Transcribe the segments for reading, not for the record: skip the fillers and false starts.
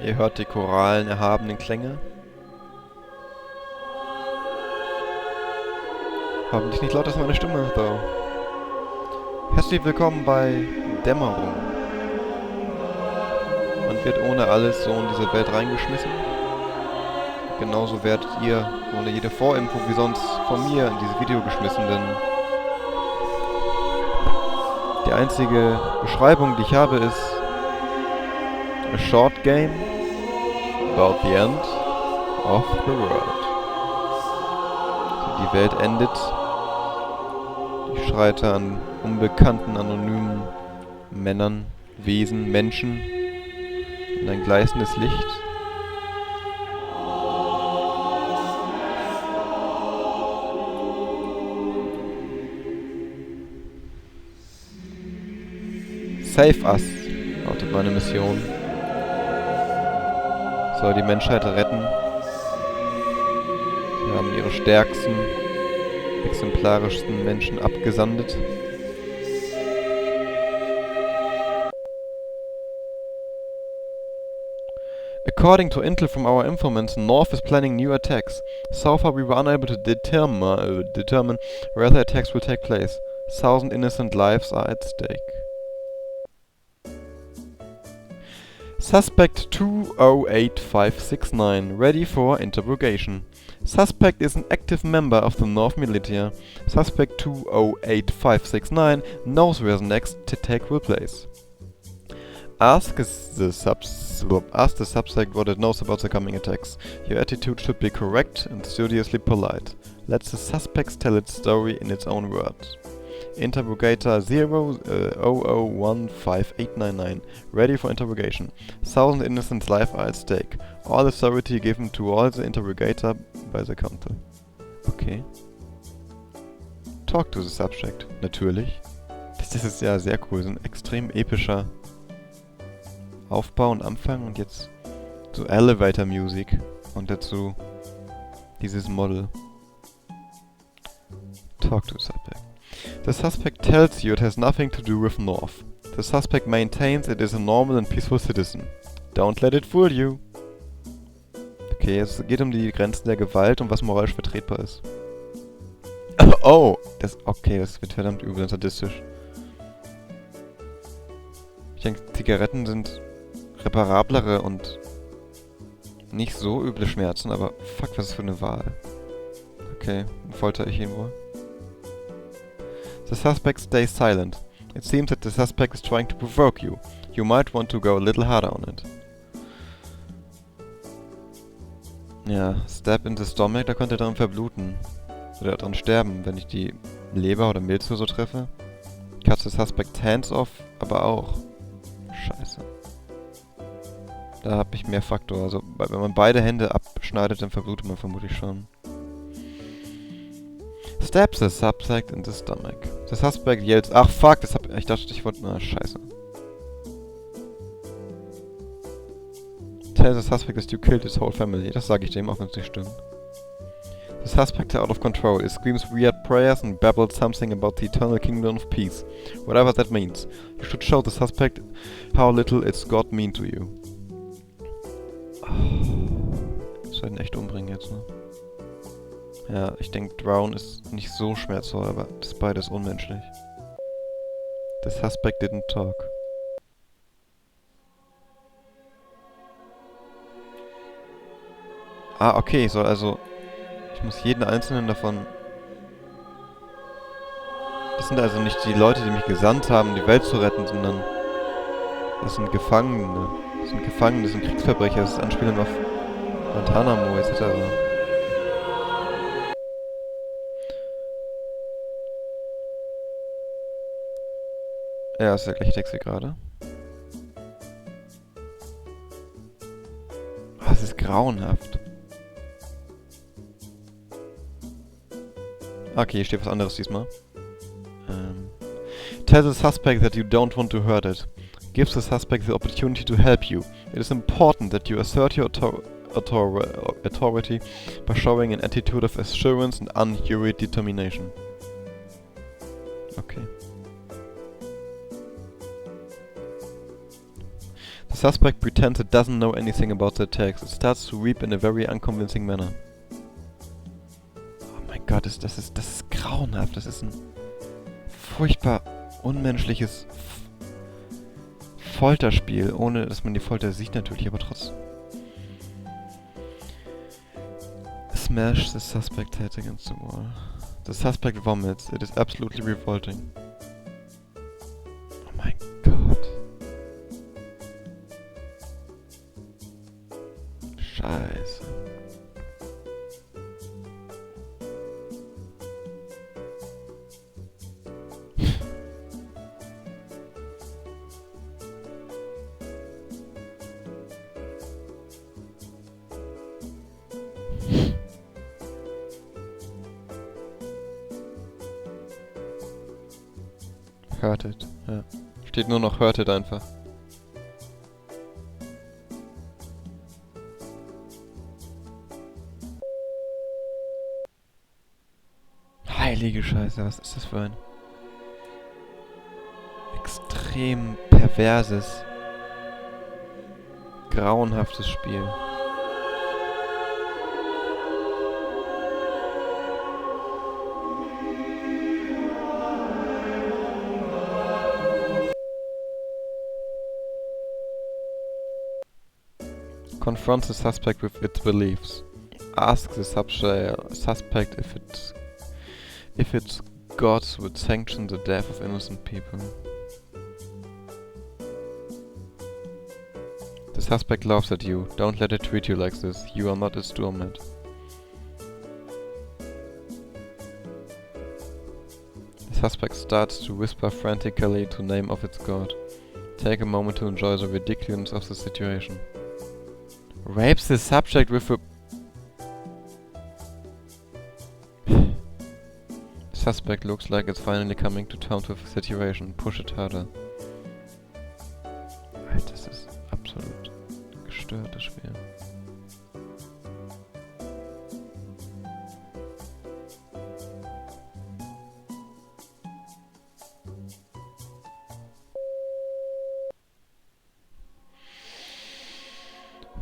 Ihr hört die choralen, erhabenen Klänge. Hoffentlich nicht lauter als meine Stimme, though. Herzlich willkommen bei Dämmerung. Man wird ohne alles so in diese Welt reingeschmissen. Genauso werdet ihr ohne jede Vorinfo wie sonst von mir in dieses Video geschmissen, denn die einzige Beschreibung, die ich habe, ist a short game about the end of the world. Die Welt endet. Ich schreite an unbekannten, anonymen Männern, Wesen, Menschen in ein gleißendes Licht. Save us, lautet meine Mission. Soll die Menschheit retten. Sie haben ihre stärksten, exemplarischsten Menschen abgesandet. According to intel from our informants, North is planning new attacks. So far we were unable to determine where the attacks will take place. 1,000 innocent lives are at stake. Suspect 208569, ready for interrogation. Suspect is an active member of the North Militia. Suspect 208569 knows where the next attack will place. Ask the suspect what it knows about the coming attacks. Your attitude should be correct and studiously polite. Let the suspect tell its story in its own words. Interrogator 0015899, ready for interrogation. 1,000 innocent lives are at stake. All authority given to all the interrogator by the council. Okay. Talk to the subject. Natürlich. Das ist ja sehr cool. So ein extrem epischer Aufbau und Anfang und jetzt so Elevator Music und dazu dieses Model. Talk to the subject. The suspect tells you it has nothing to do with North. The suspect maintains it is a normal and peaceful citizen. Don't let it fool you. Okay, es geht um die Grenzen der Gewalt und was moralisch vertretbar ist. Oh, das wird verdammt übel und sadistisch. Ich denke, Zigaretten sind reparablere und nicht so üble Schmerzen, aber fuck, was ist für eine Wahl. Okay, dann folter ich ihn wohl. The suspect stays silent. It seems that the suspect is trying to provoke you. You might want to go a little harder on it. Ja, stab in the stomach, da könnte er dran verbluten. Oder dran sterben, wenn ich die Leber oder Milz oder so treffe. Cut the suspect hands off, aber auch. Scheiße. Da hab ich mehr Faktor. Also, wenn man beide Hände abschneidet, dann verblutet man vermutlich schon. Stabs the suspect in the stomach. The suspect yells, ach fuck, ich dachte, ich wollte, na scheiße. Tell the suspect that you killed his whole family. Das sage ich dem, auch wenn es nicht stimmt. The suspect is out of control. He screams weird prayers and babbles something about the eternal kingdom of peace. Whatever that means. You should show the suspect how little it's God mean to you. Ich soll ihn echt umbringen jetzt, ne? Ja, ich denke, Drown ist nicht so schmerzvoll, aber das beides unmenschlich. The suspect didn't talk. Ah, okay, ich muss jeden einzelnen davon... Das sind also nicht die Leute, die mich gesandt haben, die Welt zu retten, sondern das sind Gefangene. Das sind Kriegsverbrecher, das ist Anspielung auf Guantanamo etc. Ja, ist der gleiche Text wie gerade. Oh, es ist grauenhaft. Okay, hier steht was anderes diesmal. Tell the suspect that you don't want to hurt it. Give the suspect the opportunity to help you. It is important that you assert your authority by showing an attitude of assurance and unhurried determination. Okay. suspect pretends it doesn't know anything about the text. It starts to weep in a very unconvincing manner. Oh mein Gott, das ist grauenhaft. Das ist ein furchtbar unmenschliches Folterspiel, ohne dass man die Folter sieht natürlich, aber trotzdem. Smash the suspect head against the wall. The suspect vomits. It is absolutely revolting. Oh mein Gott. Scheiße. Hurt it. Ja. Steht nur noch hurt it einfach. Heilige Scheiße, was ist das für ein extrem perverses, grauenhaftes Spiel. Confronts the suspect with its beliefs. Asks the suspect if its gods would sanction the death of innocent people. The suspect laughs at you. Don't let it treat you like this. You are not its doormat. The suspect starts to whisper frantically the name of its god. Take a moment to enjoy the ridiculousness of the situation. Rapes the subject with a... Suspect looks like it's finally coming to terms with the situation. Push it harder. Alter, das ist absolut gestörtes Spiel.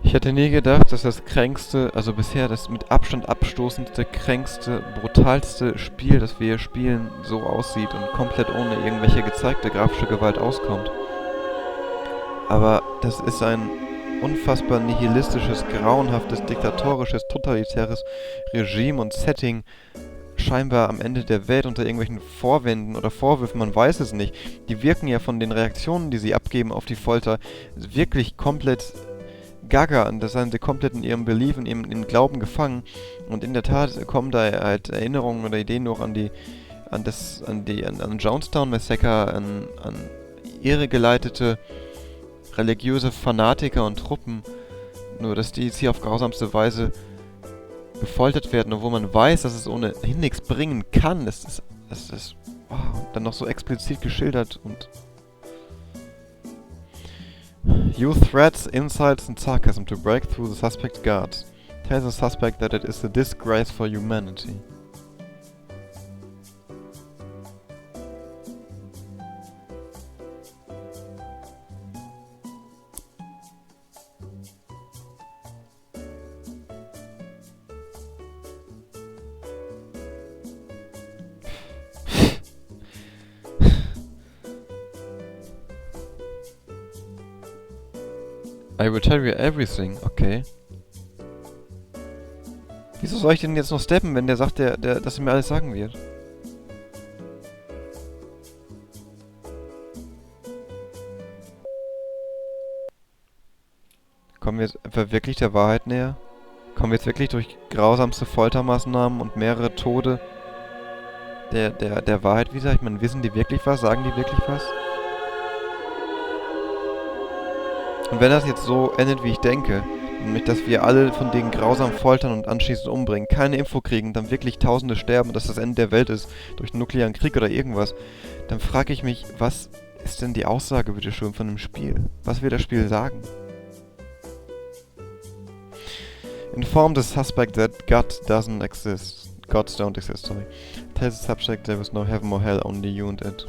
Ich hätte nie gedacht, dass das kränkste, also bisher das mit Abstand abstoßendste, kränkste, brutalste Spiel, das wir hier spielen, so aussieht und komplett ohne irgendwelche gezeigte grafische Gewalt auskommt. Aber das ist ein unfassbar nihilistisches, grauenhaftes, diktatorisches, totalitäres Regime und Setting, scheinbar am Ende der Welt unter irgendwelchen Vorwänden oder Vorwürfen, man weiß es nicht. Die wirken ja von den Reaktionen, die sie abgeben auf die Folter, wirklich komplett gaga, und da seien sie komplett in ihrem Belief, in ihrem Glauben gefangen. Und in der Tat kommen da halt Erinnerungen oder Ideen noch an Jonestown Massacre, an irregeleitete religiöse Fanatiker und Truppen. Nur, dass die jetzt hier auf grausamste Weise gefoltert werden, obwohl man weiß, dass es ohnehin nichts bringen kann. Das ist wow, dann noch so explizit geschildert und use threats, insults and sarcasm to break through the suspect's guards. Tell the suspect that it is a disgrace for humanity. I will tell you everything, okay. Wieso soll ich denn jetzt noch steppen, wenn der sagt, dass er mir alles sagen wird? Kommen wir jetzt einfach wirklich der Wahrheit näher? Kommen wir jetzt wirklich durch grausamste Foltermaßnahmen und mehrere Tode der Wahrheit wieder? Ich meine, wissen die wirklich was? Sagen die wirklich was? Und wenn das jetzt so endet, wie ich denke, nämlich, dass wir alle von denen grausam foltern und anschließend umbringen, keine Info kriegen, dann wirklich Tausende sterben und dass das Ende der Welt ist, durch einen nuklearen Krieg oder irgendwas, dann frage ich mich, was ist denn die Aussage, bitte schön, von dem Spiel? Was will das Spiel sagen? Inform the suspect that God doesn't exist. Gods don't exist, sorry. Tell the subject there is no heaven or hell, only you and it.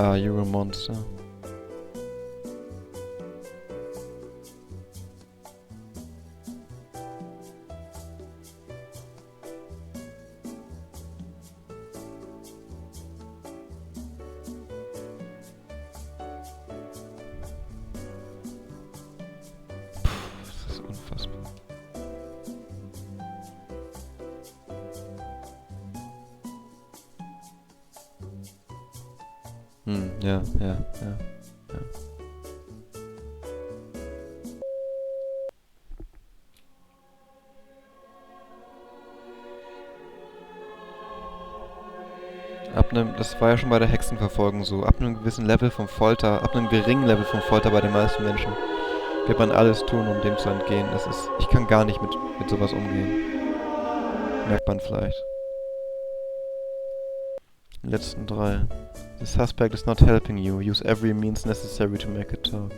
Ah, you're a monster. Das ist unfassbar. Ja. Das war ja schon bei der Hexenverfolgung so, ab einem gewissen Level von Folter, ab einem geringen Level von Folter bei den meisten Menschen, wird man alles tun, um dem zu entgehen. Ich kann gar nicht mit sowas umgehen. Merkt man vielleicht. Die letzten 3. The suspect is not helping you. Use every means necessary to make it talk.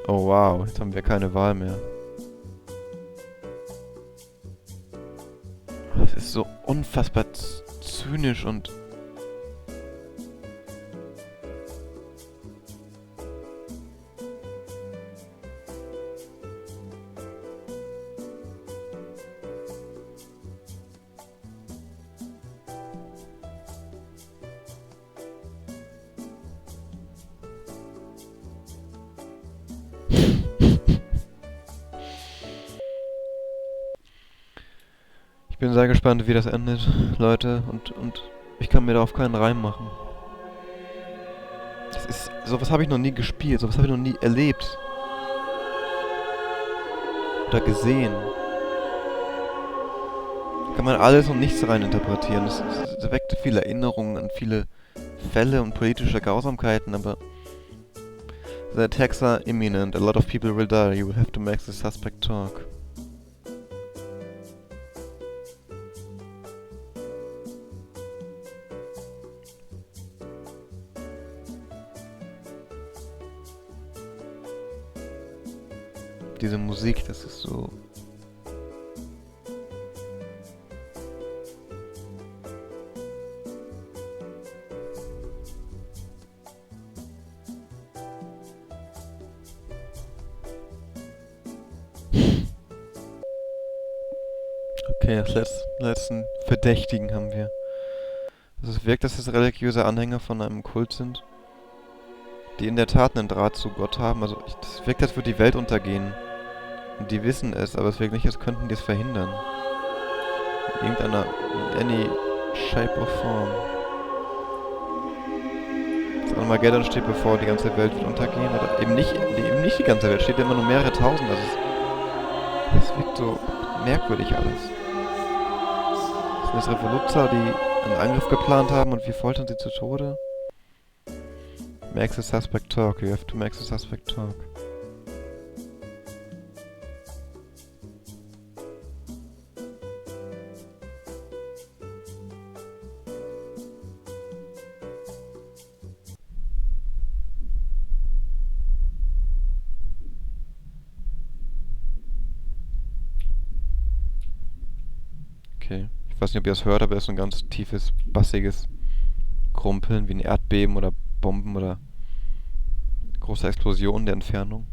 Oh wow, jetzt haben wir keine Wahl mehr. Das ist so unfassbar zynisch und... Ich bin sehr gespannt, wie das endet, Leute, und ich kann mir darauf keinen Reim machen. Sowas habe ich noch nie gespielt, sowas habe ich noch nie erlebt. Oder gesehen. Da kann man alles und nichts reininterpretieren. Das weckt viele Erinnerungen an viele Fälle und politische Grausamkeiten, aber... The attacks are imminent, a lot of people will die, you will have to make the suspect talk. Diese Musik, das ist so... Okay, als letzten Verdächtigen haben wir. Also es wirkt, dass es religiöse Anhänger von einem Kult sind, die in der Tat einen Draht zu Gott haben. Also es wirkt, als würde die Welt untergehen. Und die wissen es, aber es wirkt nicht, als könnten die es verhindern. In irgendeiner... any shape or form. Das Armageddon steht bevor, die ganze Welt wird untergehen. Oder eben nicht die ganze Welt, steht immer nur mehrere tausend. Also es wirkt so merkwürdig alles. Das sind jetzt Revoluzzer, die einen Angriff geplant haben und wir foltern sie zu Tode. Make the suspect talk, you have to make the suspect talk. Okay. Ich weiß nicht, ob ihr das hört, aber es ist ein ganz tiefes, bassiges Krumpeln, wie ein Erdbeben oder Bomben oder große Explosionen der Entfernung.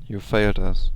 You failed us.